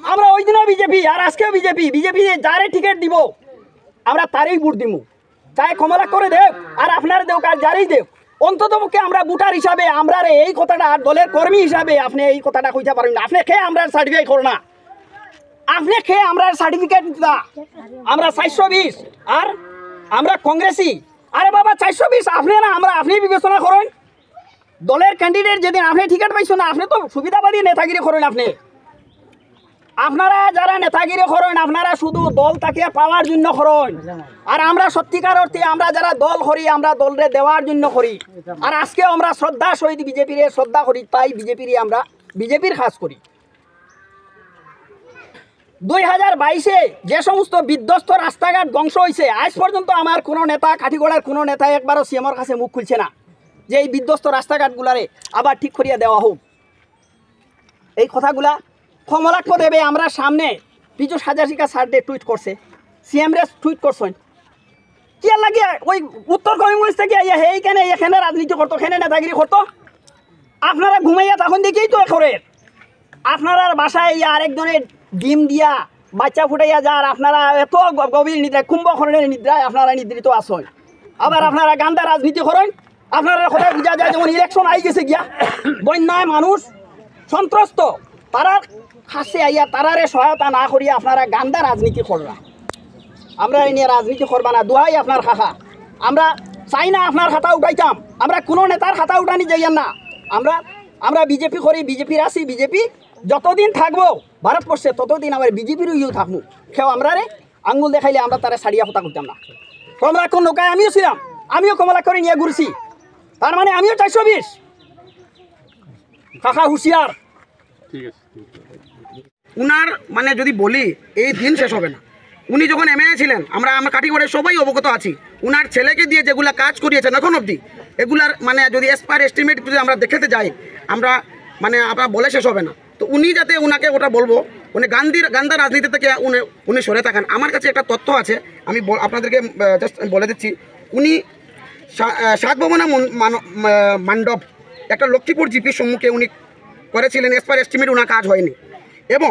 আমরা ওই দিনও বিজেপি আর আজকেও বিজেপি। বিজেপি যারে টিকিট দিব আমরা তারই ভোট দিব, চাই কমলা করে দেব আর আপনার দেব আর যারই দেব। অন্ততপক্ষে আমরা ভোটার হিসাবে আমরা এই কথাটা দলের কর্মী হিসাবে আপনি এই কথাটা কইতে পারেন না। আপনি খেয়ে আমরা সার্টিফিকেট করো না, আপনি খেয়ে আমরা সার্টিফিকেট দিতা আমরা 420 আর আমরা কংগ্রেসি। আরে বাবা 420 আপনি না আমরা আপনি বিবেচনা করেন। দলের ক্যান্ডিডেট যেদিন আপনি টিকিট পাইছো না আপনি তো সুবিধাবাদী নেতাগিরি করেন। আপনারা যারা নেতাগিরি করেন আপনারা শুধু দল তাকে পাওয়ার জন্য করেন, আর আমরা সত্যিকার অর্থে আমরা যারা দল করি আমরা দলরে দেওয়ার জন্য করি। আর আজকে আমরা শ্রদ্ধা সহিত বিজেপির শ্রদ্ধা করি, তাই বিজেপির আমরা বিজেপির কাজ করি। 2022-এ যে সমস্ত বিধ্বস্ত রাস্তাঘাট ধ্বংস হয়েছে আজ পর্যন্ত আমার কোনো নেতা কাঠিগড়ার কোনো নেতা একবারও সিএমের কাছে মুখ খুলছে না যে এই বিধ্বস্ত রাস্তাঘাটগুলারে আবার ঠিক করিয়া দেওয়া হোক। এই কথাগুলা কমলাক্ষ দেবে আমরা সামনে পীযূষ হাজারিকা স্যারদের টুইট করছে, সিএমরে টুইট করছেন কি লাগে ওই উত্তর করিমগঞ্জ থেকে এইখানে এখানে রাজনীতি করতো, এখানে নেতাগিরি করতো। আপনারা ঘুমাইয়া তখন দেখেই তো করে আপনারা বাসায় আরেকজনের ডিম দিয়া বাচ্চা ফুটাইয়া যার আপনারা এত গভীর নিদ্রায় কুম্ভকর্ণের নিদ্রায় আপনারা নিদ্রিত আসেন। আবার আপনারা গান্দা রাজনীতি করেন। আপনারা কোথায় বোঝা যায় যেমন ইলেকশন আই গেছে গিয়া বন্যায় মানুষ সন্ত্রস্ত, তারা কাছে আইয়া তারারে সহায়তা না করিয়া আপনারা গান্দা রাজনীতি করবা। আমরা এই নিয়ে রাজনীতি করবা না, দোহাই আপনার খাখা। আমরা চাই না আপনার খাতা উঠাইতাম, আমরা কোনো নেতার খাতা উঠানি যাইয়ান না। আমরা বিজেপি করি, বিজেপির আছি, বিজেপি যতদিন থাকবো ভারতবর্ষে ততদিন আমার বিজেপির ইউ থাকবো। কেউ আমরা আঙ্গুল দেখাইলে আমরা তারা সারিয়া কথা করতাম না। কমলাক্ষণ নৌকায় আমিও ছিলাম, আমিও কমলাক্ষরে নিয়ে ঘুরছি, তার মানে আমিও 420 কাকা হুঁশিয়ার। উনার মানে যদি বলি এই দিন শেষ হবে না। উনি যখন এমএলএ ছিলেন আমরা কাটিগড়ের সবাই অবগত আছি, উনার ছেলেকে দিয়ে যেগুলা কাজ করিয়েছেন এখন অবধি এগুলার মানে যদি এসপার এস্টিমেট যদি আমরা দেখাতে যাই আমরা মানে আপনার বলে শেষ হবে না। তো উনি যাতে উনাকে ওটা বলবো উনি গান্দা রাজনীতি থেকে উনি সরে থাকেন। আমার কাছে একটা তথ্য আছে, আমি আপনাদেরকে জাস্ট বলে দিচ্ছি। উনি 7 ভবনা মণ্ডপ একটা লক্ষ্মীপুর জিপির সম্মুখে উনি করেছিলেন, এসপার এস্টিমেট উনার কাজ হয়নি। এবং